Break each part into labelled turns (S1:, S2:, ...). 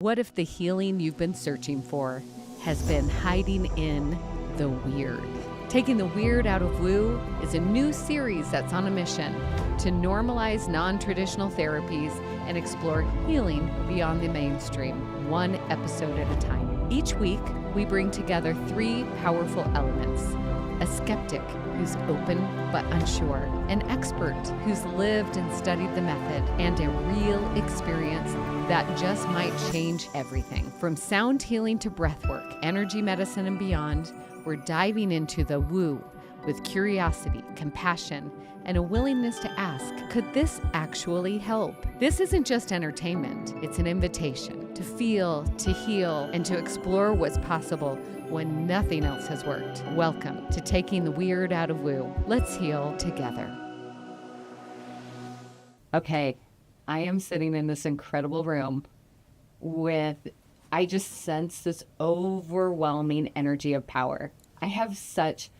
S1: What if the healing you've been searching for has been hiding in the weird? Taking the Weird Out of Woo is a new series that's on a mission to normalize non-traditional therapies and explore healing beyond the mainstream, one episode at a time. Each week, we bring together 3 powerful elements: a skeptic who's open but unsure, an expert who's lived and studied the method, and a real experience that just might change everything. From sound healing to breathwork, energy medicine, and beyond, we're diving into the woo with curiosity, compassion, and a willingness to ask, could this actually help? This isn't just entertainment, it's an invitation to feel, to heal, and to explore what's possible when nothing else has worked. Welcome to Taking the Weird Out of Woo. Let's heal together. Okay, I am sitting in this incredible room with, I just sense this overwhelming energy of power. I have such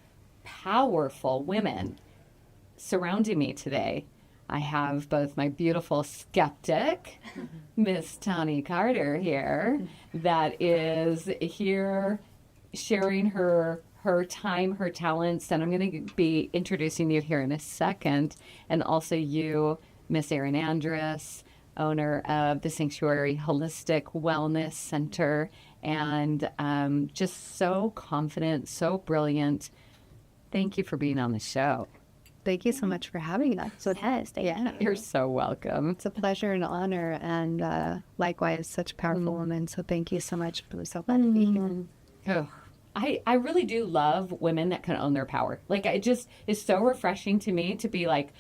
S1: powerful women surrounding me today. I have both my beautiful skeptic, Miss Tani Carter here, that is here sharing her time, her talents, and I'm going to be introducing you here in a second, and also you, Miss Erin Andrus, owner of the Sanctuary Holistic Wellness Center, and just so confident, so brilliant. Thank you for being on the show.
S2: Thank you so much for having us.
S3: So it has.
S1: You're so welcome.
S2: It's a pleasure and honor, and likewise, such a powerful woman. So thank you so much. I'm so glad to be here.
S1: Oh, I really do love women that can own their power. Like, it just is so refreshing to me to be like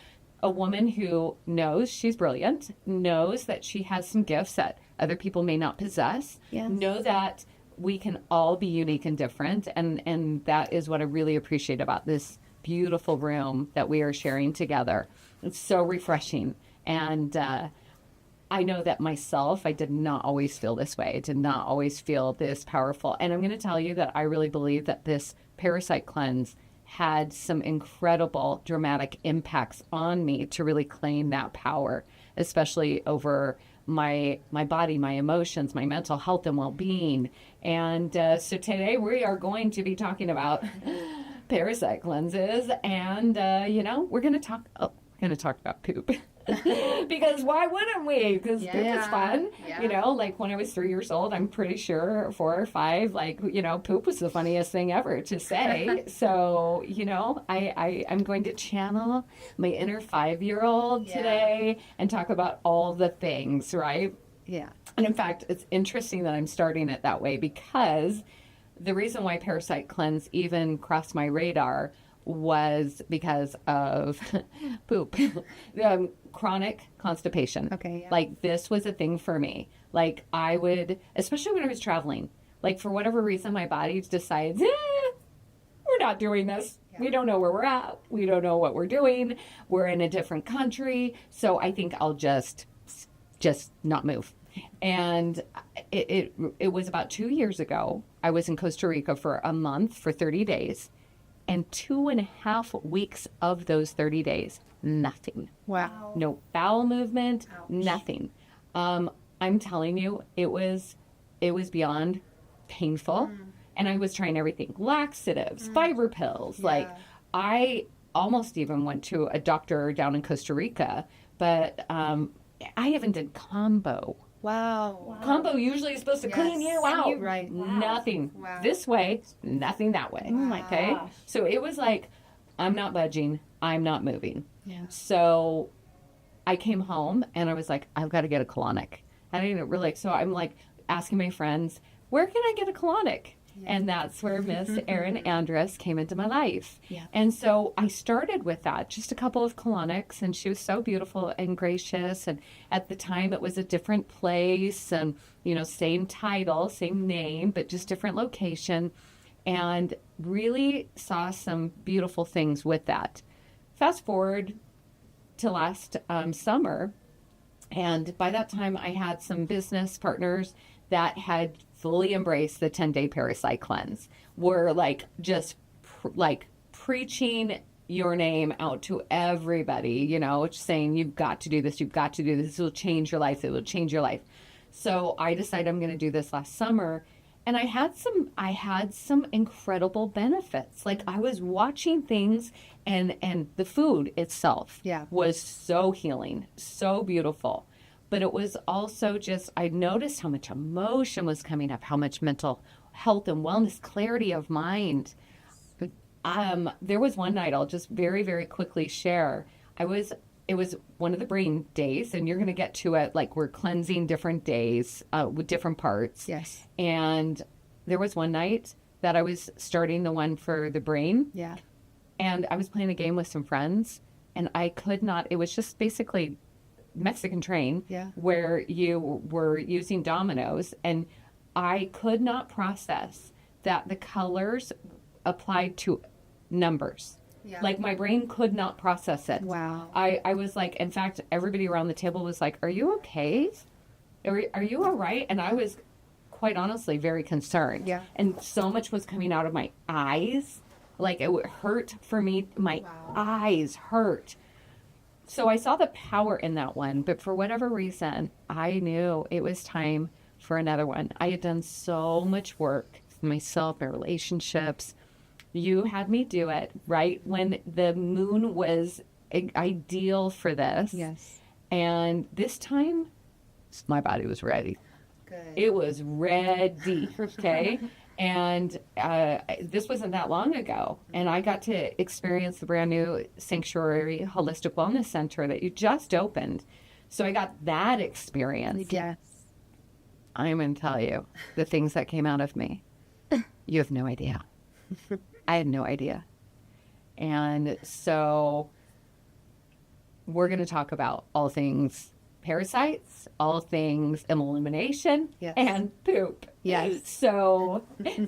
S1: a woman who knows she's brilliant, knows that she has some gifts that other people may not possess, know that we can all be unique and different. And that is what I really appreciate about this beautiful room that we are sharing together. It's so refreshing. And I know that myself, I did not always feel this way. I did not always feel this powerful. And I'm going to tell you that I really believe that this Parasite cleanse had some incredible dramatic impacts on me to really claim that power, especially over my body, my emotions, my mental health and well-being. And so today we are going to be talking about Parasite cleanses, and we're going to talk about poop. Because why wouldn't we? Because poop is fun. Yeah. Like when I was 3 years old, I'm pretty sure 4 or 5, poop was the funniest thing ever to say. So, I'm going to channel my inner 5-year-old today and talk about all the things, right?
S2: Yeah.
S1: And in fact, it's interesting that I'm starting it that way, because the reason why Parasite Cleanse even crossed my radar was because of poop. Chronic constipation.
S2: Okay. Yeah.
S1: Like, this was a thing for me. Like, I would, especially when I was traveling, like, for whatever reason, my body decides, we're not doing this. Yeah. We don't know where we're at. We don't know what we're doing. We're in a different country. So I think I'll just not move. And it was about 2 years ago. I was in Costa Rica for a month, for 30 days. And 2.5 weeks of those 30 days, nothing.
S2: Wow.
S1: No bowel movement,
S3: Ouch.
S1: Nothing. I'm telling you, it was beyond painful. And I was trying everything, laxatives, fiber pills. Yeah. Like, I almost even went to a doctor down in Costa Rica, but I even did combo.
S2: Wow.
S1: Combo usually is supposed to clean you out.
S2: Right.
S3: Wow.
S1: Nothing this way, nothing that way.
S3: Oh my
S1: Okay?
S3: gosh.
S1: So it was like, I'm not budging. I'm not moving.
S2: Yeah.
S1: So I came home and I was like, I've got to get a colonic. And I didn't really, so I'm like asking my friends, where can I get a colonic? Yeah. And that's where Miss Erin Andrus came into my life.
S2: Yeah.
S1: And so I started with that, just a couple of colonics, and she was so beautiful and gracious. And at the time it was a different place, and, same title, same name, but just different location, and really saw some beautiful things with that. Fast forward to last summer, and by that time I had some business partners that had fully embraced the 10-day Parasite cleanse. Were just preaching your name out to everybody, saying, you've got to do this, it will change your life, So I decided I'm going to do this last summer. And I had some incredible benefits. Like I was watching things, and the food itself was so healing, so beautiful. But it was also just, I noticed how much emotion was coming up, how much mental health and wellness, clarity of mind. There was one night I'll just very, very quickly share. It was one of the brain days, and you're going to get to it. Like we're cleansing different days with different parts.
S2: Yes.
S1: And there was one night that I was starting the one for the brain.
S2: Yeah.
S1: And I was playing a game with some friends, and I could not, it was just basically Mexican Train, where you were using dominoes, and I could not process that the colors applied to numbers. Yeah. Like my brain could not process it.
S2: Wow.
S1: I was like, in fact, everybody around the table was like, are you okay? Are you all right? And I was quite honestly very concerned.
S2: Yeah.
S1: And so much was coming out of my eyes. Like it would hurt for me. My eyes hurt. So I saw the power in that one, but for whatever reason, I knew it was time for another one. I had done so much work with myself, my relationships. You had me do it right when the moon was ideal for this.
S2: Yes.
S1: And this time, my body was ready.
S2: Good.
S1: It was ready, okay? And this wasn't that long ago. And I got to experience the brand new Sanctuary Holistic Wellness Center that you just opened. So I got that experience.
S2: Yes.
S1: I'm going to tell you the things that came out of me. You have no idea. I had no idea. And so we're going to talk about all things parasites, all things elimination, and poop.
S2: Yes.
S1: So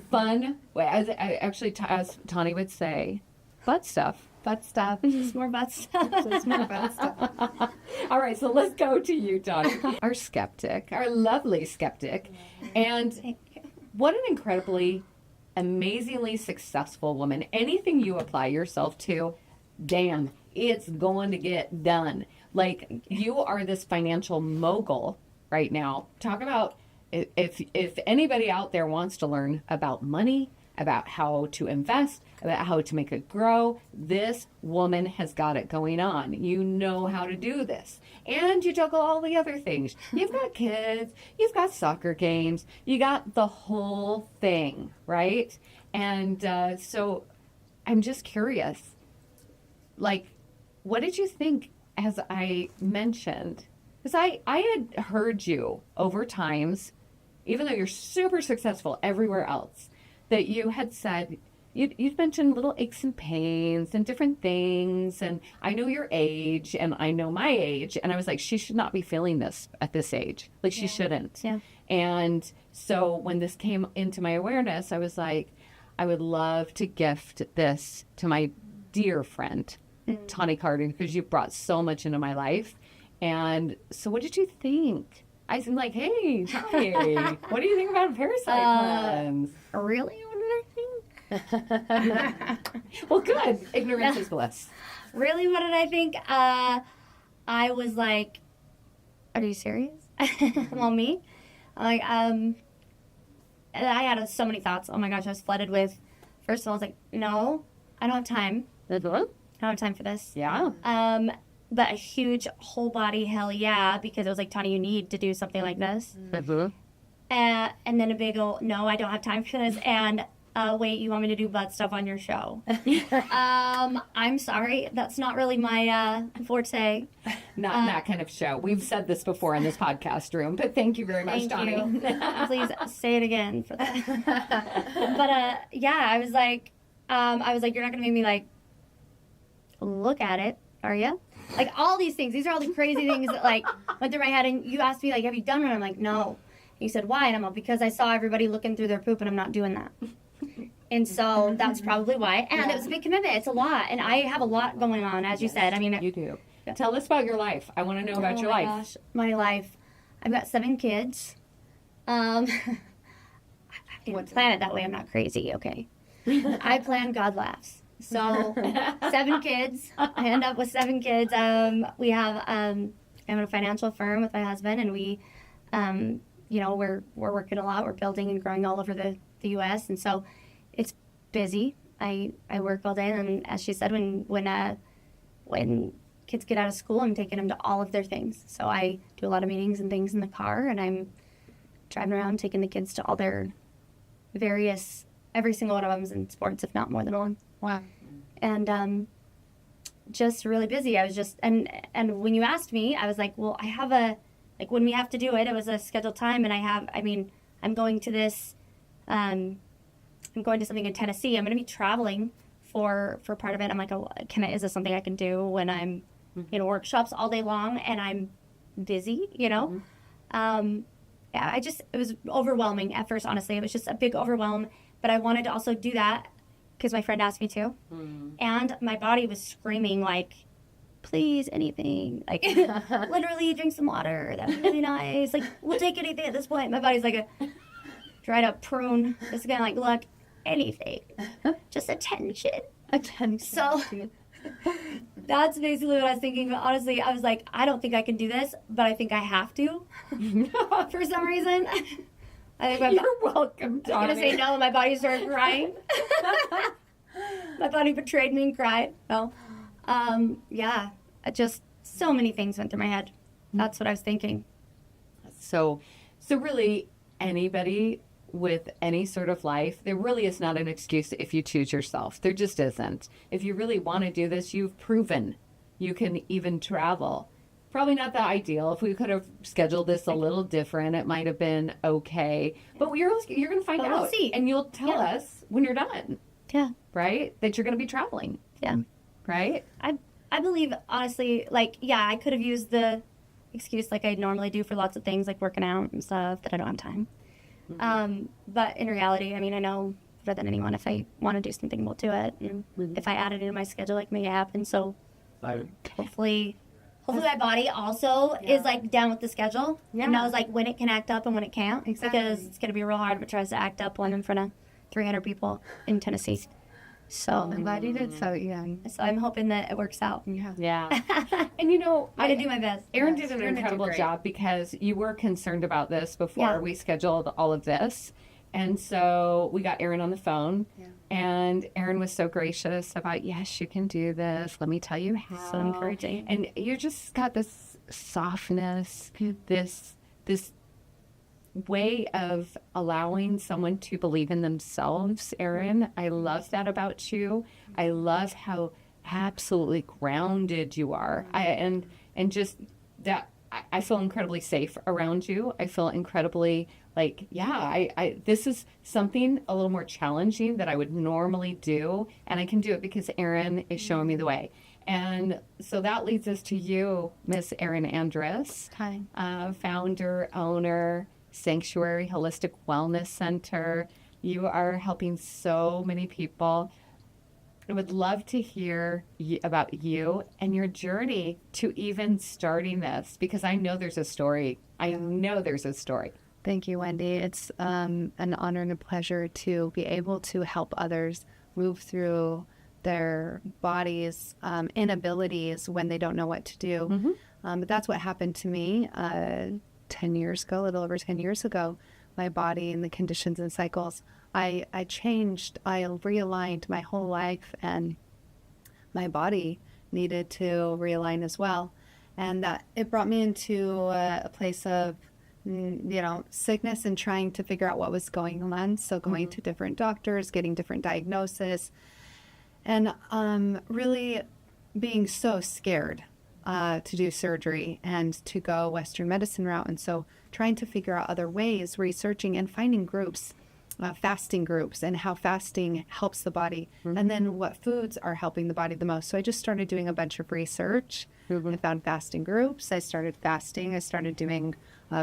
S1: fun. As Tani would say, butt stuff.
S2: Butt stuff. Just more butt stuff. Just more butt stuff.
S1: All right, so let's go to you, Tani. Our skeptic, our lovely skeptic. And what an incredibly, amazingly successful woman. Anything you apply yourself to, damn, it's going to get done. Like, you are this financial mogul right now. Talk about if anybody out there wants to learn about money, about how to invest, about how to make it grow, this woman has got it going on. You know how to do this. And you juggle all the other things. You've got kids, you've got soccer games, you got the whole thing, right? And so I'm just curious, like, what did you think as I mentioned? Because I had heard you over times, even though you're super successful everywhere else, that you had said, you'd mentioned little aches and pains and different things. And I know your age and I know my age. And I was like, she should not be feeling this at this age. Like she shouldn't. Yeah. And so when this came into my awareness, I was like, I would love to gift this to my dear friend, Tani Carden, because you brought so much into my life. And so what did you think? I seemed like, hey, Tani, what do you think about parasite cleanse?
S2: Really? What did I think?
S1: Well, good. Ignorance is bliss.
S3: Really, what did I think? I was like, are you serious? Well, me? Like, I had so many thoughts. Oh my gosh, I was flooded with, first of all, I was like, no, I don't have time. I don't have time for this.
S1: Yeah.
S3: But a huge whole body hell yeah, because it was like, Tani, you need to do something like this. And then a big old, no, I don't have time for this. And wait, you want me to do butt stuff on your show? I'm sorry, that's not really my forte.
S1: Not that kind of show. We've said this before in this podcast room, but thank you very much, Tani.
S3: Please say it again for that. But yeah, I was like, you're not gonna make me like look at it, are you? Like all these things. These are all the crazy things that like went through my head. And you asked me like, have you done it? And I'm like, no. And you said, why? And I'm like, because I saw everybody looking through their poop and I'm not doing that. And so that's probably why. And it was a big commitment. It's a lot. And I have a lot going on, as you said. I mean,
S1: you do. Tell us about your life. I want to know about your life.
S3: Gosh, my life. I've got 7 kids. I didn't plan it that way. I'm not crazy, okay? I plan, God laughs. So 7 kids. I end up with 7 kids. We have I'm in a financial firm with my husband, and we you know, we're working a lot. We're building and growing all over the U.S. And so it's busy. I work all day. And as she said, when kids get out of school, I'm taking them to all of their things. So I do a lot of meetings and things in the car, and I'm driving around taking the kids to all their various, every single one of them's in sports, if not more than one.
S2: Wow.
S3: And just really busy. I was just, and when you asked me, I was like, well, I have like when we have to do it, it was a scheduled time, and I'm going to this, I'm going to something in Tennessee. I'm going to be traveling for part of it. I'm like, oh, is this something I can do when I'm in workshops all day long and I'm busy, you know? Yeah, it was overwhelming at first, honestly. It was just a big overwhelm, but I wanted to also do that because my friend asked me to. And my body was screaming like, please, anything. Like, literally drink some water. That would be really nice. Like, we'll take anything at this point. My body's like a dried up prune. It's going to like, look, anything. Just attention. So that's basically what I was thinking. But honestly, I was like, I don't think I can do this, but I think I have to for some reason. I think
S1: You're welcome, Donnie.
S3: I'm going to say no, and my body started crying. My body betrayed me and cried. No. Yeah, just so many things went through my head. That's what I was thinking.
S1: So really, anybody with any sort of life, there really is not an excuse if you choose yourself. There just isn't. If you really want to do this, you've proven you can even travel. Probably not the ideal. If we could have scheduled this a little different, it might have been okay. But you're going to find
S3: But
S1: out.
S3: we'll see.
S1: And you'll tell us when you're done.
S3: Yeah.
S1: Right? That you're going to be traveling.
S3: Yeah.
S1: Right?
S3: I believe, honestly, like, yeah, I could have used the excuse like I normally do for lots of things, like working out and stuff, that I don't have time. But in reality, I mean, I know better than anyone, if I want to do something, we'll do it. And if I add it into my schedule, like, make it happen. So hopefully my body also is like down with the schedule.
S1: Yeah.
S3: And knows like when it can act up and when it can't.
S2: Exactly.
S3: Because it's going to be real hard if it tries to act up when in front of 300 people in Tennessee. So
S2: I'm glad you did so young.
S3: So I'm hoping that it works out.
S1: Yeah. And you know,
S3: I'm going to do my best.
S1: Erin
S2: Yes,
S1: did an
S2: you're gonna do
S1: incredible
S2: great.
S1: job because you were concerned about this before
S3: Yeah.
S1: we scheduled all of this. And so we got Erin on the phone, and Erin was so gracious about, yes, you can do this. Let me tell you how.
S3: So encouraging.
S1: And you just got this softness, this way of allowing someone to believe in themselves, Erin. I love that about you. I love how absolutely grounded you are. And just that I feel incredibly safe around you. I feel incredibly like, yeah, I this is something a little more challenging that I would normally do, and I can do it because Erin is showing me the way. And so that leads us to you, Miss Erin Andrus,
S2: Hi.
S1: founder, owner, Sanctuary Holistic Wellness Center. You are helping so many people. I would love to hear about you and your journey to even starting this, because I know there's a story. I know there's a story.
S2: Thank you, Wendy. It's an honor and a pleasure to be able to help others move through their bodies' inabilities when they don't know what to do. But that's what happened to me 10 years ago, a little over 10 years ago. My body and the conditions and cycles, I changed, I realigned my whole life, and my body needed to realign as well. And it brought me into a place of, sickness and trying to figure out what was going on. So going to different doctors, getting different diagnoses, and really being so scared to do surgery and to go Western medicine route. And so trying to figure out other ways, researching and finding groups, fasting groups, and how fasting helps the body, and then what foods are helping the body the most. So I just started doing a bunch of research. I found fasting groups. I started fasting. I started doing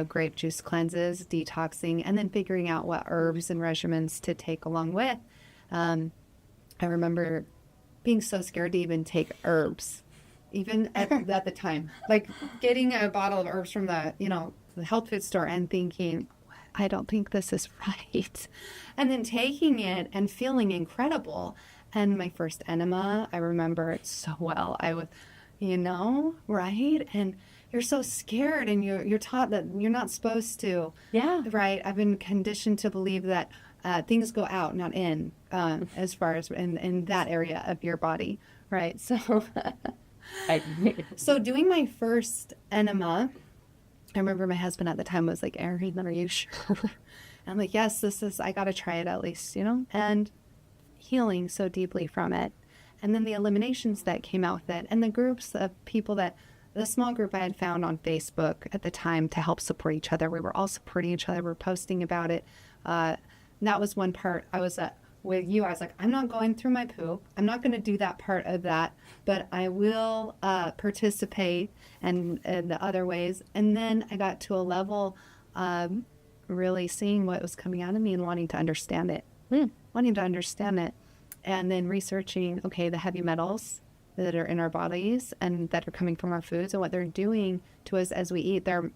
S2: grape juice cleanses, detoxing, and then figuring out what herbs and regimens to take along with. I remember being so scared to even take herbs, even at the time, like getting a bottle of herbs from the health food store and thinking, I don't think this is right. And then taking it and feeling incredible. And my first enema, I remember it so well. I was, right? And you're so scared, and you're taught that you're not supposed to.
S1: Yeah.
S2: Right. I've been conditioned to believe that things go out, not in, as far as in that area of your body. Right. So, so doing my first enema, I remember my husband at the time was like, Erin, are you sure? I'm like, yes, I got to try it at least, and healing so deeply from it. And then the eliminations that came out with it, and the groups of people the small group I had found on Facebook at the time to help support each other. We were all supporting each other. We were posting about it. And that was one part. I was with you. I was like, I'm not going through my poop. I'm not going to do that part of that, but I will participate and the other ways. And then I got to a level really seeing what was coming out of me and wanting to understand it. And then researching, the heavy metals that are in our bodies and that are coming from our foods and what they're doing to us as we eat. They're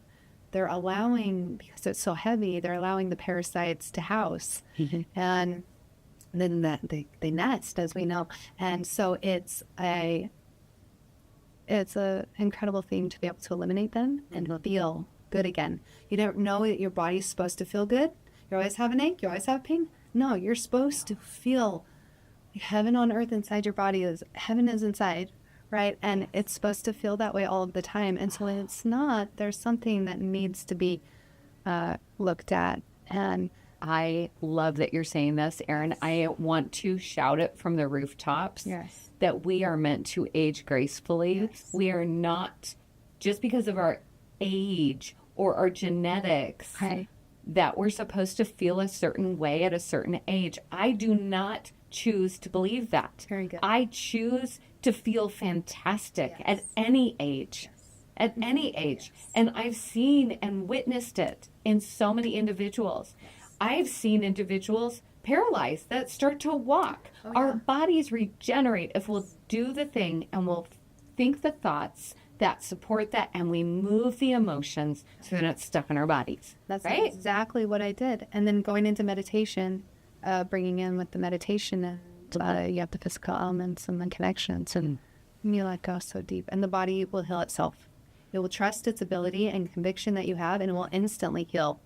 S2: allowing, because it's so heavy, they're allowing the parasites to house. And then they nest, as we know. And so it's a incredible thing to be able to eliminate them and feel good again. You don't know that your body's supposed to feel good. You always have an ache. You always have pain. No, you're supposed to feel heaven on earth inside your body. Heaven is inside, right? And it's supposed to feel that way all of the time. And so when it's not, there's something that needs to be looked at. And
S1: I love that you're saying this, Erin. I want to shout it from the rooftops.
S2: Yes.
S1: That we are meant to age gracefully.
S2: Yes.
S1: We are not, just because of our age or our genetics,
S2: right,
S1: that we're supposed to feel a certain way at a certain age. I do not choose to believe that.
S2: Very good.
S1: I choose to feel fantastic
S2: Yes.
S1: at any age.
S2: Yes.
S1: At any age. And I've seen and witnessed it in so many individuals.
S2: Yes.
S1: I've seen individuals paralyzed that start to walk.
S2: Oh,
S1: Our
S2: yeah.
S1: bodies regenerate if we'll do the thing and we'll think the thoughts that support that, and we move the emotions so they're not stuck in our bodies.
S2: That's
S1: right?
S2: exactly what I did. And then going into meditation, bringing in with the meditation, and you have the physical elements and the connections, and you let go so deep, and the body will heal itself. It will trust its ability and conviction that you have, and it will instantly heal.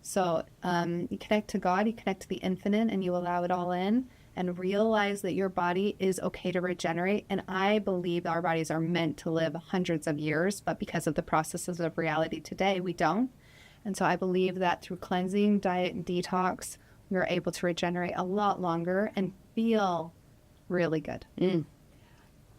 S2: So you connect to God, you connect to the infinite, and you allow it all in, and realize that your body is okay to regenerate. And I believe our bodies are meant to live hundreds of years, but because of the processes of reality today, we don't. And so I believe that through cleansing, diet, and detox, we're able to regenerate a lot longer and feel really good.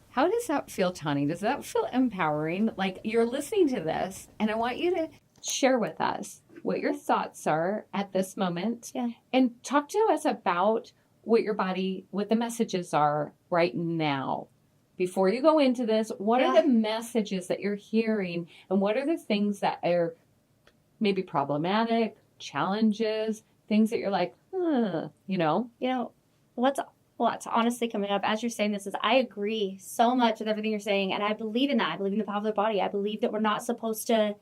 S1: How does that feel, Tani? Does that feel empowering? Like, you're listening to this, and I want you to share with us what your thoughts are at this moment.
S3: Yeah.
S1: And talk to us about what the messages are right now. Before you go into this, what are the messages that you're hearing, and what are the things that are maybe problematic, challenges, things that you're like,
S3: What's honestly coming up as you're saying this is I agree so much with everything you're saying, and I believe in that. I believe in the power of the body. I believe that we're not supposed to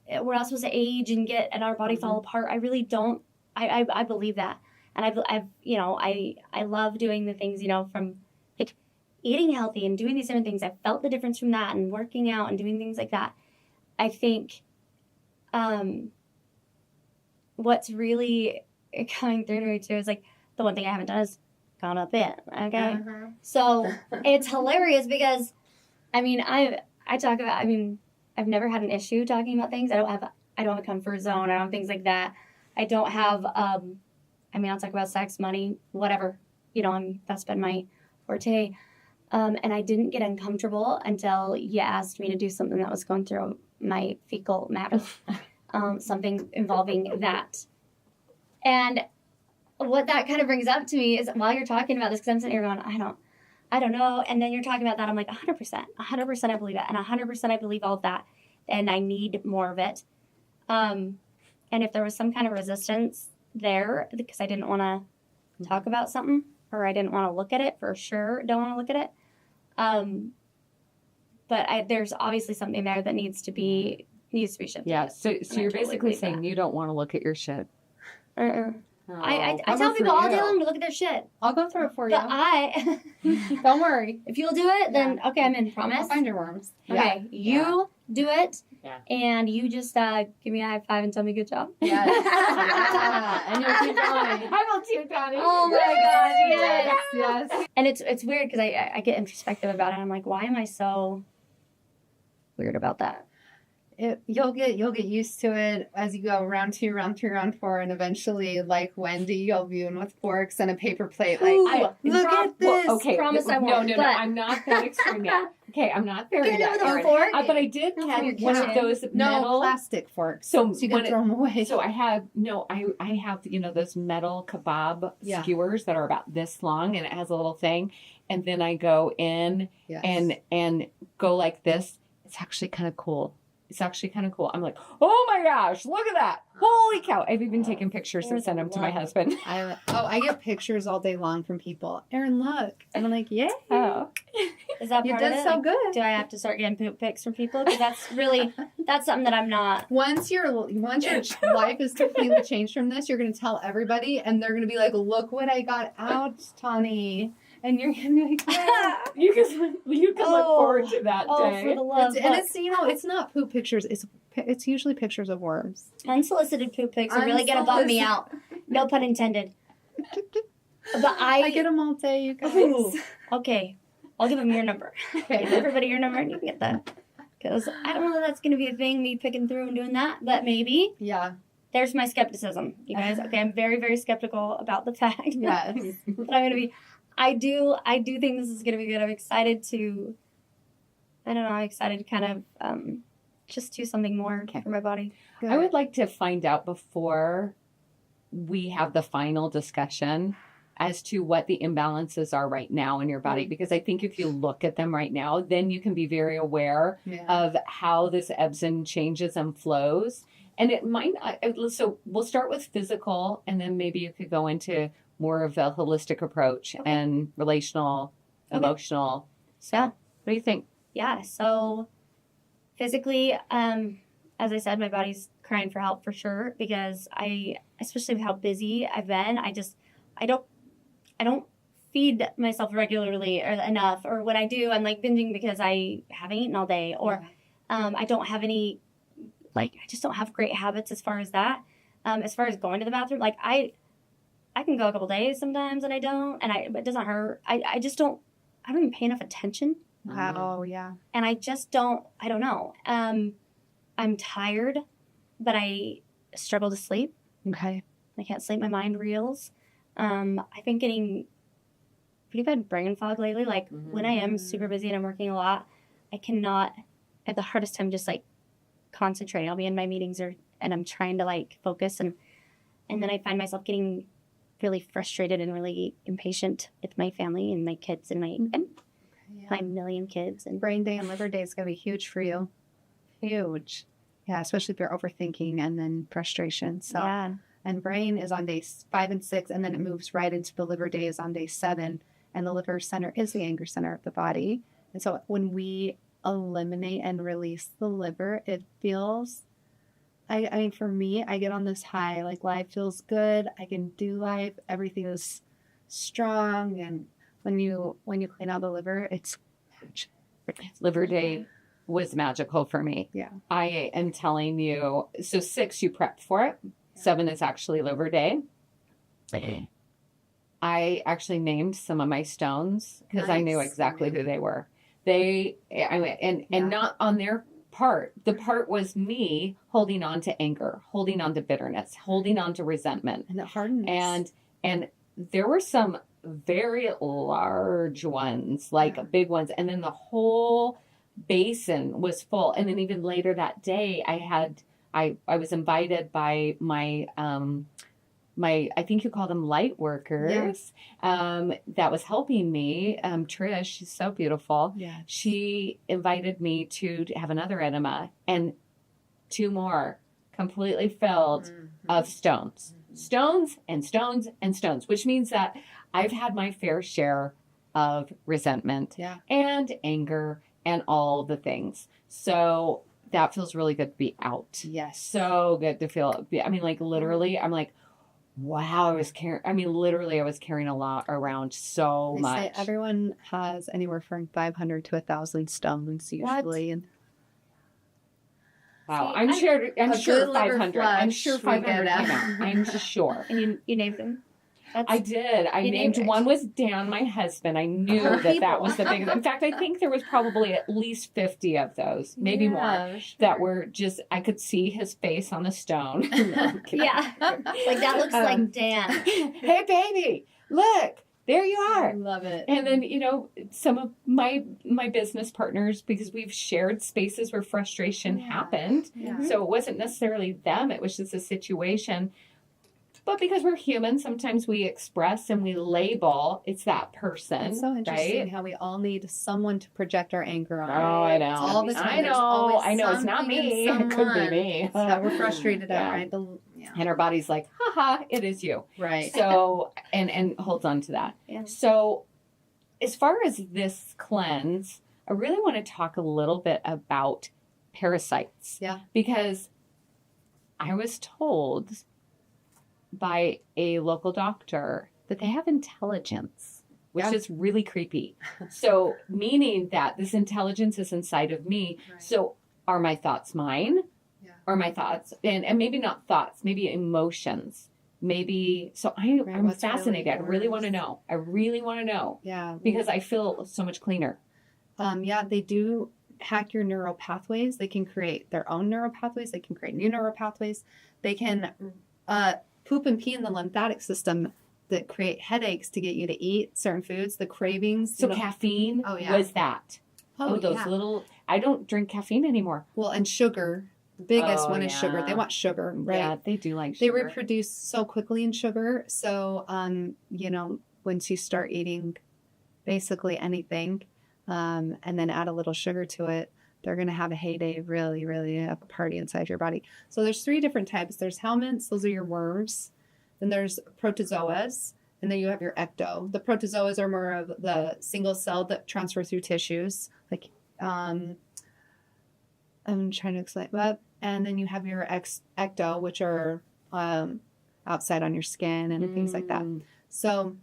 S3: age and our body fall apart. I really don't. I believe that, and I love doing the things, from like eating healthy and doing these different things. I felt the difference from that, and working out and doing things like that. I think what's really coming through to me too is like the one thing I haven't done is gone up it. Okay. So it's hilarious because I talk about, I've never had an issue talking about things. I don't have a comfort zone. I don't have things like that. I don't have, I'll talk about sex, money, whatever, that's been my forte. And I didn't get uncomfortable until you asked me to do something that was going through my fecal matter, something involving that. And what that kind of brings up to me is while you're talking about this, because I'm sitting here going, I don't know. And then you're talking about that. I'm like, 100%, I believe it. And 100% I believe all of that. And I need more of it. And if there was some kind of resistance there, because I didn't want to talk about something, or I didn't want to look at it, for sure, don't want to look at it. But there's obviously something there that needs to be shifted.
S1: Yeah. So you're basically saying
S3: that
S1: you don't want to look at your shit.
S3: I tell people all day long to look at their shit.
S2: I'll go through it for you.
S3: But
S2: Don't worry.
S3: if you'll do it, then okay, I'm in. Promise.
S2: I'll find your worms.
S3: Okay, you do it.
S1: Yeah.
S3: And you just give me a high five and tell me good job.
S2: Yes. Yeah. And you'll keep going.
S1: I will too, Donnie.
S3: Oh my gosh, yes.
S2: Yes.
S3: And it's weird because I get introspective about it. I'm like, why am I so weird about that?
S2: You'll get used to it as you go round 2, round 3, round 4, and eventually, like Wendy, you'll be in with forks and a paper plate. Like,
S3: Ooh,
S2: look at this.
S1: Well, okay,
S3: Promise I
S1: no,
S3: won't,
S1: no,
S3: but-
S1: I'm not that extreme yet. Okay, I'm not there
S3: Get
S1: yet.
S3: it with a
S1: Erin.
S3: fork?
S1: But I did
S3: That's
S1: have
S3: in your
S1: one of
S3: kitchen.
S1: those
S2: No,
S1: metal.
S2: plastic forks.
S1: So
S2: you
S1: when
S2: can throw them away.
S1: So I have I have those metal kebab
S2: Yeah.
S1: skewers that are about this long, and it has a little thing, and then I go in
S2: Yes.
S1: and go like this. It's actually kind of cool. I'm like, oh my gosh, look at that! Holy cow! I've even taken pictures and sent them to my husband.
S2: I get pictures all day long from people. Erin, look. And I'm like, yeah.
S1: Oh,
S3: Is that
S2: You
S3: part
S2: did
S3: of it?
S2: so
S3: Like,
S2: good.
S3: do I have to start getting poop pics from people? Because that's something that I'm not.
S2: Once your life is completely changed from this, you're going to tell everybody, and they're going to be like, look what I got out, Tawny. And you're going to be like, yeah.
S1: you can look forward to that
S3: Oh,
S1: day.
S3: for the love.
S2: And it's, it's not poop pictures. It's usually pictures of worms.
S3: Unsolicited poop pics are really gonna bum me out. No pun intended. But
S2: I get them all day, you guys.
S3: Ooh, okay, I'll give them your number.
S2: Okay.
S3: Give everybody your number and you can get that. Because I don't know that that's gonna be a thing, me picking through and doing that. But maybe.
S2: Yeah.
S3: There's my skepticism, you guys. Okay, I'm very, very skeptical about the fact.
S2: Yes.
S3: But I'm gonna be. I do think this is gonna be good. I'm excited to. I don't know. I'm excited to kind of just do something more for my body.
S1: I would like to find out before we have the final discussion as to what the imbalances are right now in your body. Because I think if you look at them right now, then you can be very aware of how this ebbs and changes and flows. And it might not, so we'll start with physical, and then maybe you could go into more of a holistic approach and relational, emotional. So,
S3: Yeah.
S1: what do you think?
S3: Yeah, so physically, as I said, my body's crying for help for sure because especially with how busy I've been, I don't feed myself regularly or enough, or when I do, I'm like binging because I haven't eaten all day, or I don't have any, I just don't have great habits as far as that. As far as going to the bathroom, I can go a couple days sometimes and I don't, and it doesn't hurt. I don't even pay enough attention.
S2: Wow, yeah.
S3: And I don't know. I'm tired, but I struggle to sleep.
S2: Okay.
S3: I can't sleep. My mind reels. I've been getting pretty bad brain fog lately. When I am super busy and I'm working a lot, I have the hardest time just concentrating. I'll be in my meetings and I'm trying to focus and then I find myself getting really frustrated and really impatient with my family and my kids and my million kids. And
S2: Brain day and liver day is going to be huge for you. Huge. Yeah, especially if you're overthinking and then frustration. So,
S3: yeah.
S2: And brain is on days 5 and 6, and then it moves right into the liver days on day 7. And the liver center is the anger center of the body. And so when we eliminate and release the liver, it feels, I mean, for me, I get on this high, life feels good. I can do life. Everything is strong. And when you clean out the liver, it's
S1: Liver Day was magical for me.
S2: Yeah.
S1: I am telling you. So 6, you prepped for it. 7 is actually Liver Day. I actually named some of my stones because I knew exactly who they were. And not on their part. The part was me holding on to anger, holding on to bitterness, holding on to resentment.
S2: And it hardens.
S1: And there were some very large ones, big ones. And then the whole basin was full. And then even later that day, I was invited by my I think you call them light workers, that was helping me. Trish, she's so beautiful.
S2: Yeah.
S1: She invited me to have another enema and 2 more completely filled of stones. Stones and stones and stones, which means that I've had my fair share of resentment and anger and all the things. So that feels really good to be out.
S2: Yes.
S1: So good to feel. I mean, literally, I'm like, wow, I was carrying a lot around so
S2: They
S1: much.
S2: say everyone has anywhere from 500 to 1,000 stones usually.
S1: Wow,
S3: See,
S1: I'm
S3: I-
S1: sure. I'm
S2: A
S1: sure
S2: good liver
S1: 500. I'm
S2: flush,
S1: sure
S2: we
S1: 500
S2: get
S1: came
S2: that.
S1: out. I'm sure.
S3: And you named them. That's,
S1: I did. I
S3: You
S1: named
S3: named-
S1: one was Dan, my husband. I knew
S3: Oh,
S1: that
S3: people.
S1: was the biggest. In fact, I think there was probably at least 50 of those, maybe more,
S2: Yeah, sure.
S1: that were just, I could see his face on the stone. No, I'm kidding.
S3: Yeah. Like that looks like Dan.
S1: Hey, baby, look, there you
S2: I
S1: are.
S2: love it.
S1: And then, some of my business partners, because we've shared spaces where frustration happened.
S2: Yeah.
S1: So it wasn't necessarily them, it was just a situation. But because we're human, sometimes we express and we label, it's that person.
S2: It's so interesting
S1: right?
S2: how we all need someone to project our anger on.
S1: Oh, I know.
S2: All the time.
S1: I
S2: There's
S1: know.
S2: always
S1: I know. It's not
S2: something in
S1: me. It could be
S2: someone
S1: me.
S2: that we're frustrated at,
S1: Yeah.
S2: right?
S1: And our body's like, haha, it is you.
S2: Right.
S1: So, and holds on to that.
S3: Yeah.
S1: So, as far as this cleanse, I really want to talk a little bit about parasites.
S2: Yeah.
S1: Because I was told by a local doctor that they have intelligence, which
S2: Yeah.
S1: is really creepy. So, meaning that this intelligence is inside of me.
S2: Right.
S1: So, are my thoughts mine?
S2: Yeah.
S1: Are my thoughts, and maybe not thoughts, maybe emotions? Maybe, so I'm
S2: what's really
S1: fascinated. I really want to
S2: yours?
S1: know. I really want to know
S2: Yeah.
S1: because I feel so much cleaner.
S2: Yeah, they do hack your neural pathways. They can create their own neural pathways. They can create new neural pathways. They can poop and pee in the lymphatic system that create headaches to get you to eat certain foods, the cravings.
S1: So caffeine
S2: Oh, yeah.
S1: was that. Oh, those
S2: yeah.
S1: little, I don't drink caffeine anymore.
S2: Well, and sugar. The biggest
S1: Oh,
S2: one is sugar.
S1: yeah.
S2: They want sugar, right?
S1: Yeah, they do like
S2: They
S1: sugar.
S2: reproduce so quickly in sugar. So, once you start eating basically anything, and then add a little sugar to it, they're going to have a heyday, really, really a party inside your body. So there's 3 different types. There's helminths, those are your worms. Then there's protozoas, and then you have your ecto. The protozoas are more of the single cell that transfer through tissues. Like, I'm trying to explain that. And then you have your ecto, which are outside on your skin and things like that. So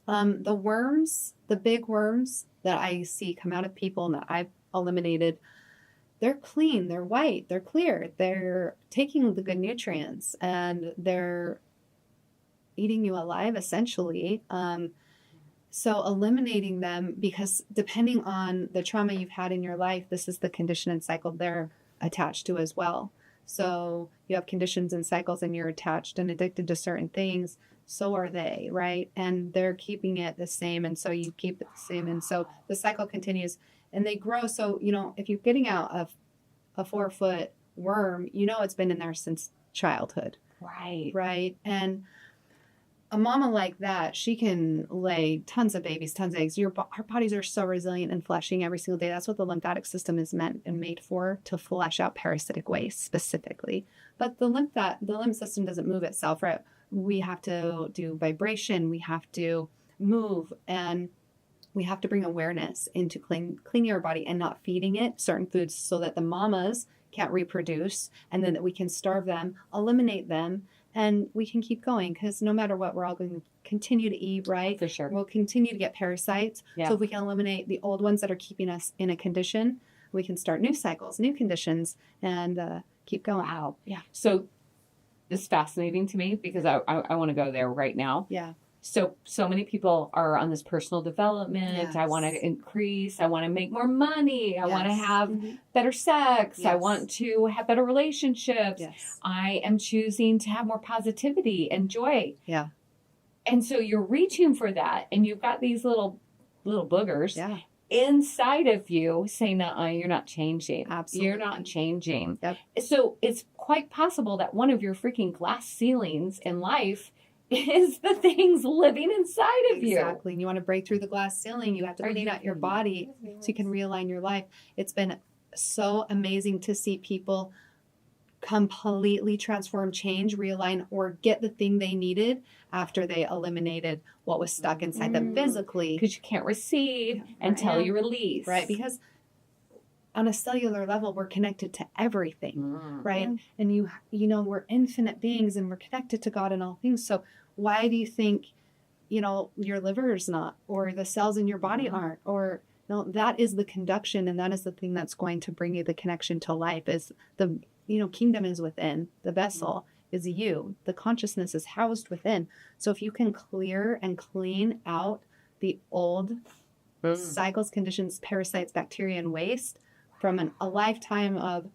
S2: the worms, the big worms that I see come out of people and that I've eliminated, they're clean, they're white, they're clear, they're taking the good nutrients and they're eating you alive essentially. So eliminating them, because depending on the trauma you've had in your life, this is the condition and cycle they're attached to as well. So you have conditions and cycles and you're attached and addicted to certain things. So are they, right? And they're keeping it the same. And so you keep it the same. And so the cycle continues and they grow. So, if you're getting out of a 4-foot worm, it's been in there since childhood.
S1: Right.
S2: Right. And a mama like that, she can lay tons of babies, tons of eggs. Our bodies are so resilient and flushing every single day. That's what the lymphatic system is meant and made for, to flush out parasitic waste specifically. But the lymph system doesn't move itself, right? We have to do vibration. We have to move, and we have to bring awareness into cleaning our body and not feeding it certain foods so that the mamas can't reproduce, and then that we can starve them, eliminate them, and we can keep going, because no matter what, we're all going to continue to eat, right?
S1: For sure.
S2: We'll continue to get parasites.
S1: Yeah.
S2: So if we can eliminate the old ones that are keeping us in a condition, we can start new cycles, new conditions, and keep going.
S1: Wow.
S2: Yeah.
S1: So this is fascinating to me because I want to go there right now.
S2: Yeah.
S1: So many people are on this personal development.
S2: Yes.
S1: I want to increase. I want to make more money. I want to
S2: Yes.
S1: have
S2: Mhm.
S1: better sex. I
S2: Yes.
S1: want to have better relationships.
S2: Yes.
S1: I am choosing to have more positivity and joy.
S2: Yeah.
S1: And so you're reaching for that, and you've got these little boogers
S2: Yeah.
S1: inside of you saying, you're not changing.
S2: Absolutely.
S1: You're not changing.
S2: Yep.
S1: So it's quite possible that one of your freaking glass ceilings in life is the things living inside of you.
S2: Exactly. And you want to break through the glass ceiling, you have to
S1: Are
S2: clean
S1: you
S2: out your
S1: kidding?
S2: body so you can realign your life. It's been so amazing to see people completely transform, change, realign, or get the thing they needed after they eliminated what was stuck inside them physically.
S1: Because you can't receive until you release.
S2: Right? Because on a cellular level, we're connected to everything. Right? And we're infinite beings and we're connected to God in all things. So why do you think, your liver is not, or the cells in your body aren't, or no, that is the conduction, and that is the thing that's going to bring you the connection to life, is the kingdom is within. The vessel is you. The consciousness is housed within. So if you can clear and clean out the old cycles, conditions, parasites, bacteria, and waste from a lifetime of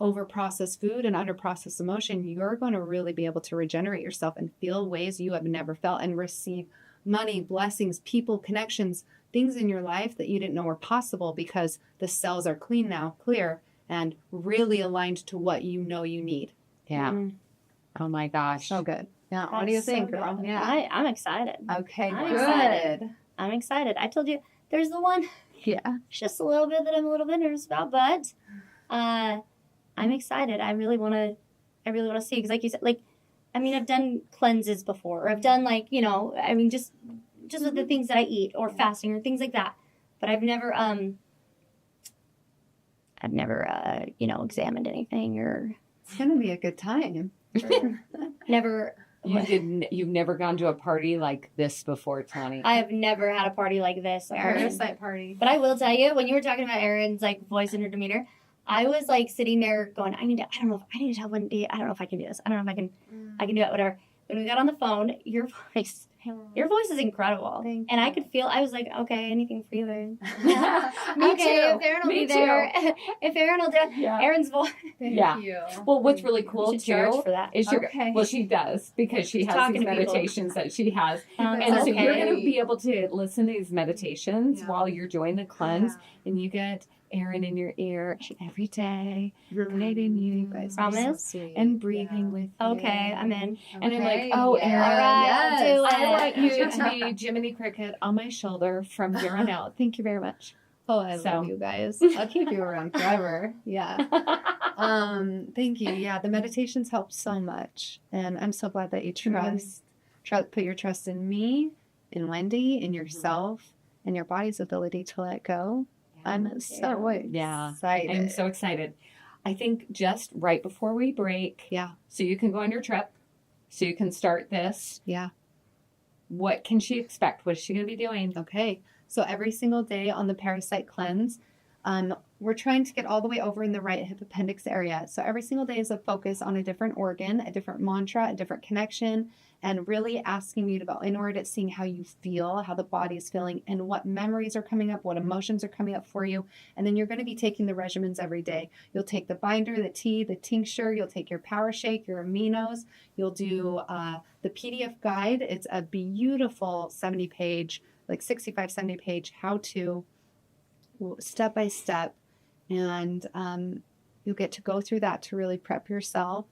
S2: over-processed food and under-processed emotion, you're going to really be able to regenerate yourself and feel ways you have never felt and receive money, blessings, people, connections, things in your life that you didn't know were possible because the cells are clean now, clear, and really aligned to what you know you need.
S1: Yeah.
S3: Mm.
S1: Oh my gosh.
S2: So good. Yeah. What
S3: That's
S2: do you
S3: so
S2: think,
S3: good.
S2: girl?
S3: I'm excited.
S2: Okay,
S3: I'm
S2: good.
S3: excited. I'm excited. I told you there's the one,
S2: Yeah.
S3: it's just a little bit that I'm a little bit nervous about, but I'm excited. I really want to see, because like you said, I've done cleanses before, or I've done just with the things that I eat, or fasting, or things like that. But I've never examined anything, or
S2: It's going to be a good time.
S3: never.
S1: You've never gone to a party like this before, Tani.
S3: I have never had a party like this.
S2: Parasite party.
S3: But I will tell you, when you were talking about Erin's voice and her demeanor, I was sitting there going, I don't know if I need to tell Wendy, I don't know if I can do this. I don't know if I can do it, whatever. When we got on the phone, your voice is incredible.
S2: Thank
S3: and
S2: you.
S3: I could feel, I was like, okay, anything for you, Erin.
S1: Me
S3: Okay,
S1: too.
S3: if Erin will
S1: Me
S3: be there,
S1: too.
S3: if Erin will do it,
S1: Yeah.
S3: Erin's voice.
S2: Thank
S1: Yeah.
S2: you.
S1: Well, what's really cool
S3: You should charge
S1: too
S3: for that.
S1: is
S2: Okay.
S1: well, she does, because she has
S3: Talking
S1: these
S3: to people.
S1: meditations that she has.
S3: Um,
S1: And so you're
S3: okay.
S1: going to be able to listen to these meditations
S2: Yeah.
S1: while you're doing the cleanse, and you get Erin in your ear every day, relating you guys,
S3: Promise?
S1: and breathing with you.
S3: Okay, I'm in.
S1: And I'm like, oh,
S2: yeah.
S1: Erin,
S3: All right,
S2: yes.
S3: I'll do it.
S1: I want you to be Jiminy Cricket on my shoulder from here on out. Thank you very much.
S2: Oh, I
S1: So.
S2: love you guys. I'll keep you around forever. Yeah. Thank you. Yeah, the meditations help so much. And I'm so glad that you put your trust in me, in Wendy, in yourself, and your body's ability to let go. I'm so
S1: Yeah.
S2: excited.
S1: I'm so excited. I think just right before we break,
S2: Yeah.
S1: so you can go on your trip, so you can start this.
S2: Yeah.
S1: What can she expect? What is she going to be doing?
S2: Okay. So every single day on the Parasite Cleanse, we're trying to get all the way over in the right hip appendix area. So every single day is a focus on a different organ, a different mantra, a different connection, and really asking you to go inward at seeing how you feel, how the body is feeling, and what memories are coming up, what emotions are coming up for you. And then you're going to be taking the regimens every day. You'll take the binder, the tea, the tincture. You'll take your power shake, your aminos. You'll do the PDF guide. It's a beautiful 70-page, 65, 70-page how-to, step by step. And you'll get to go through that to really prep yourself.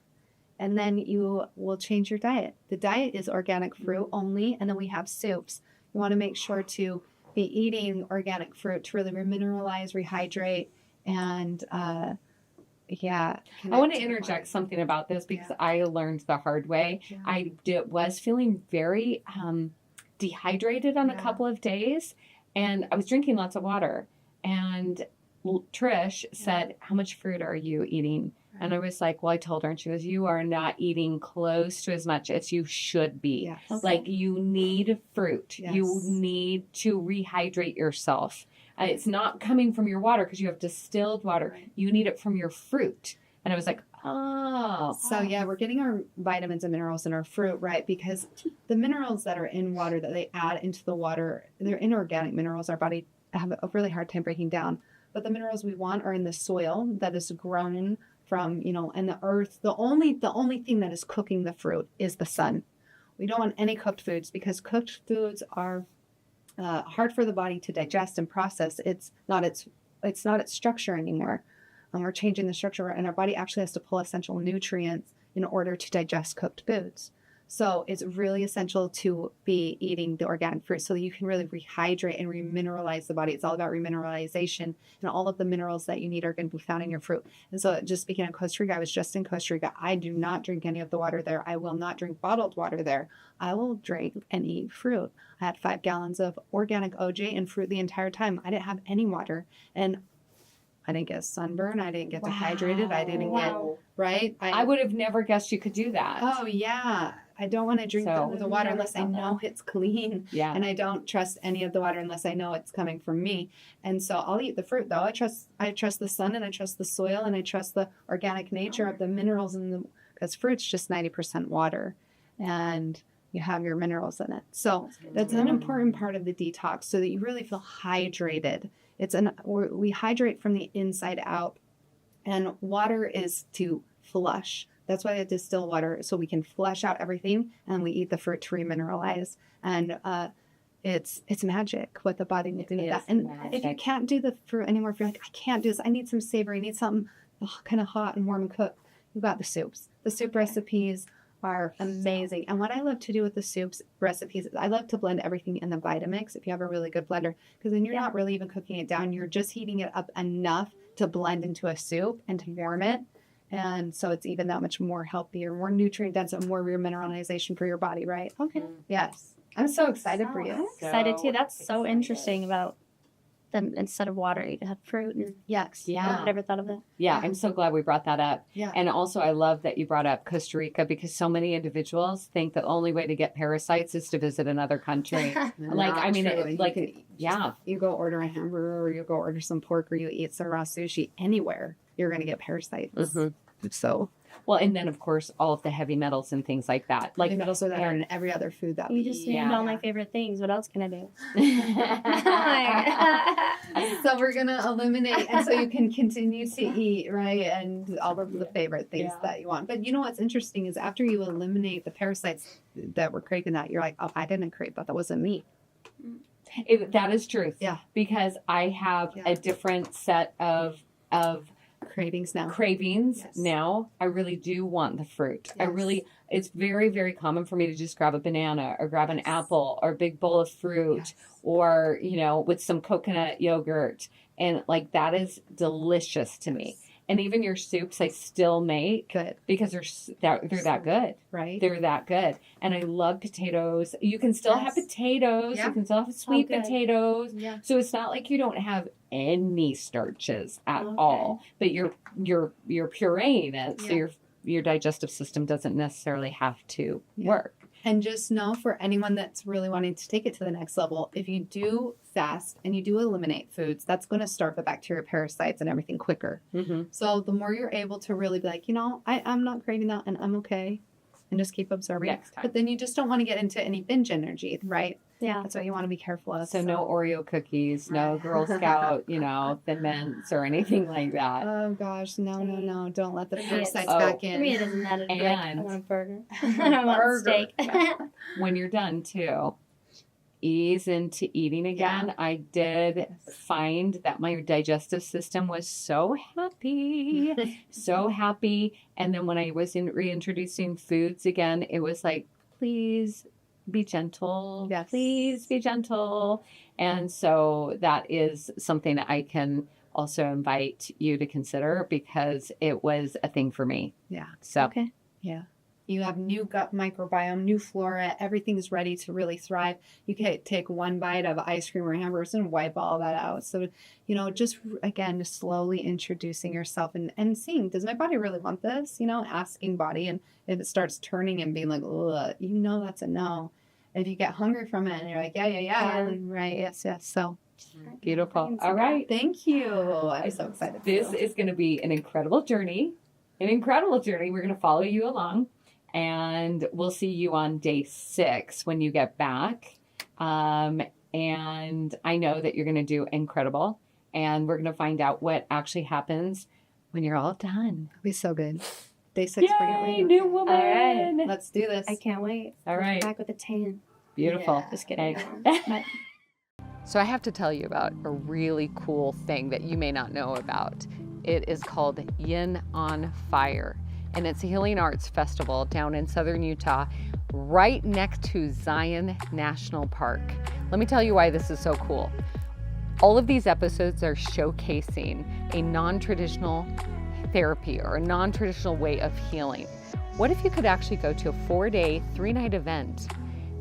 S2: And then you will change your diet. The diet is organic fruit only, and then we have soups. You want to make sure to be eating organic fruit to really remineralize, rehydrate, and
S1: I want to interject something about this because I learned the hard way.
S2: Yeah.
S1: I was feeling very dehydrated on a couple of days, and I was drinking lots of water. And Trish said, how much fruit are you eating? And I was like, well, I told her, and she goes, you are not eating close to as much as you should be.
S2: Yes.
S3: Okay.
S1: Like, you need fruit.
S2: Yes.
S1: You need to rehydrate yourself. It's not coming from your water because you have distilled water.
S2: Right.
S1: You need it from your fruit. And I was like, oh.
S2: So yeah, we're getting our vitamins and minerals in our fruit, right? Because the minerals that are in water that they add into the water, they're inorganic minerals. Our body have a really hard time breaking down. But the minerals we want are in the soil that is grown from, and the earth. The only thing that is cooking the fruit is the sun. We don't want any cooked foods because cooked foods are hard for the body to digest and process. It's not its structure anymore. We're changing the structure, and our body actually has to pull essential nutrients in order to digest cooked foods. So it's really essential to be eating the organic fruit so that you can really rehydrate and remineralize the body. It's all about remineralization, and all of the minerals that you need are going to be found in your fruit. And so just speaking of Costa Rica, I was just in Costa Rica. I do not drink any of the water there. I will not drink bottled water there. I will drink and eat fruit. I had 5 gallons of organic OJ and fruit the entire time. I didn't have any water. And I didn't get sunburn. I didn't get dehydrated. I didn't get, right?
S1: I would have never guessed you could do that.
S2: Oh, yeah. I don't want to drink
S1: So-
S2: the water unless I know it's clean.
S1: Yeah.
S2: And I don't trust any of the water unless I know it's coming from me. And so I'll eat the fruit though. I trust the sun, and I trust the soil, and I trust the organic nature of the minerals because fruit's just 90% water, and you have your minerals in it. So that's an important part of the detox, so that you really feel hydrated. We hydrate from the inside out, and water is to flush. That's why I distill water, so we can flush out everything, and we eat the fruit to remineralize. And it's magic what the body will do with that. And if you can't do the fruit anymore, if you're like, I can't do this, I need some savory, I need something kind of hot and warm and cooked, you've got the soups. The soup recipes are amazing. And what I love to do with the soups recipes is I love to blend everything in the Vitamix if you have a really good blender, because then you're not really even cooking it down. You're just heating it up enough to blend into a soup and to warm it. And so it's even that much more healthier, more nutrient dense, and more remineralization for your body, right? Okay. Yes. I'm so excited for you.
S3: Excited too. That's so interesting about them. Instead of water, you have fruit. And
S2: Yes.
S1: Yeah.
S3: I never thought of that.
S1: Yeah, I'm so glad we brought that up.
S2: Yeah.
S1: And also, I love that you brought up Costa Rica, because so many individuals think the only way to get parasites is to visit another country. Like, I mean,
S2: Naturally. You go order a hamburger, or you go order some pork, or you eat some raw sushi anywhere, you're going to get parasites.
S1: Mhm.
S2: So,
S1: Well, and then, of course, all of the heavy metals and things like that.
S2: like
S1: Like,
S2: metals are there in every other food that we
S3: You just
S2: eat.
S3: named
S1: Yeah.
S3: all my favorite things. What else can I do?
S2: So we're going to eliminate, and so you can continue to eat, right? And all of the favorite things that you want. But you know what's interesting is after you eliminate the parasites that were craving that, you're like, oh, I didn't crave that. That wasn't me.
S1: that is truth.
S2: Yeah.
S1: Because I have a different set of
S2: Cravings now.
S1: cravings
S2: Yes.
S1: now. I really do want the fruit.
S2: Yes.
S1: It's very, very common for me to just grab a banana or grab an apple or a big bowl of fruit
S2: Yes.
S1: or, with some coconut yogurt. And like, that is delicious to me. And even your soups I still make
S2: Good,
S1: because they're that good.
S2: right?
S1: They're that good. And I love potatoes. You can still have
S2: Yes.
S1: potatoes.
S2: Yeah.
S1: You can still have sweet
S3: good.
S1: potatoes.
S2: Yeah.
S1: So it's not like you don't have any starches at all, but you're pureeing it. So
S2: Yeah.
S1: your digestive system doesn't necessarily have to
S2: Yeah.
S1: work.
S2: And just know, for anyone that's really wanting to take it to the next level, if you do fast and you do eliminate foods, that's going to start the bacteria, parasites, and everything quicker.
S1: Mm-hmm.
S2: So the more you're able to really be like, I'm not craving that and I'm okay, and just keep absorbing.
S1: Next time.
S2: But then you just don't want to get into any binge energy, right?
S3: Yeah.
S2: That's what you want to be careful of.
S1: So no Oreo cookies, no Girl Scout, Thin Mints or anything like that.
S2: Oh gosh, no. Don't let the
S3: For me,
S2: parasites
S1: it's-
S2: back
S3: For me, it
S2: in.
S3: doesn't matter. Like, I
S1: And-
S3: want a burger. I don't want
S2: Burger.
S3: steak.
S1: When you're done too, ease into eating again. I did find that my digestive system was so happy, so happy. And then when I was reintroducing foods again, it was like, please be gentle.
S2: Yes.
S1: Please be gentle. And so that is something that I can also invite you to consider, because it was a thing for me.
S2: Yeah.
S1: So
S3: Okay.
S2: Yeah. You have new gut microbiome, new flora, everything's ready to really thrive. You can take one bite of ice cream or hamburgers and wipe all that out. So, just again, slowly introducing yourself and seeing, does my body really want this? Asking body. And if it starts turning and being like, ugh, that's a no. If you get hungry from it and you're like, yeah. Right. Yes. So
S1: beautiful. All right.
S2: thank you. I'm so excited.
S1: This is going to be an incredible journey. We're going to follow you along, and we'll see you on day 6 when you get back. And I know that you're going to do incredible, and we're going to find out what actually happens when you're all done.
S2: It'll be so good. Day 6. bring it
S1: Yay,
S2: later.
S1: new woman.
S3: All right.
S2: Let's do this.
S3: I can't wait.
S1: All right.
S3: Back with a tan.
S1: Beautiful.
S2: Yeah.
S3: Just kidding.
S1: Okay. So I have to tell you about a really cool thing that you may not know about. It is called Yin on Fire, and it's a healing arts festival down in southern Utah, right next to Zion National Park. Let me tell you why this is so cool. All of these episodes are showcasing a non-traditional therapy or a non-traditional way of healing. What if you could actually go to a 4-day, 3-night event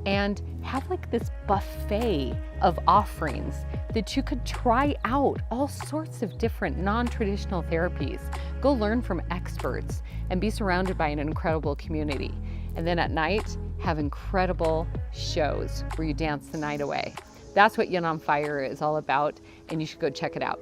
S1: and have like this buffet of offerings that you could try out all sorts of different non-traditional therapies, go learn from experts, and be surrounded by an incredible community. And then at night, have incredible shows where you dance the night away. That's what Yin on Fire is all about, and you should go check it out.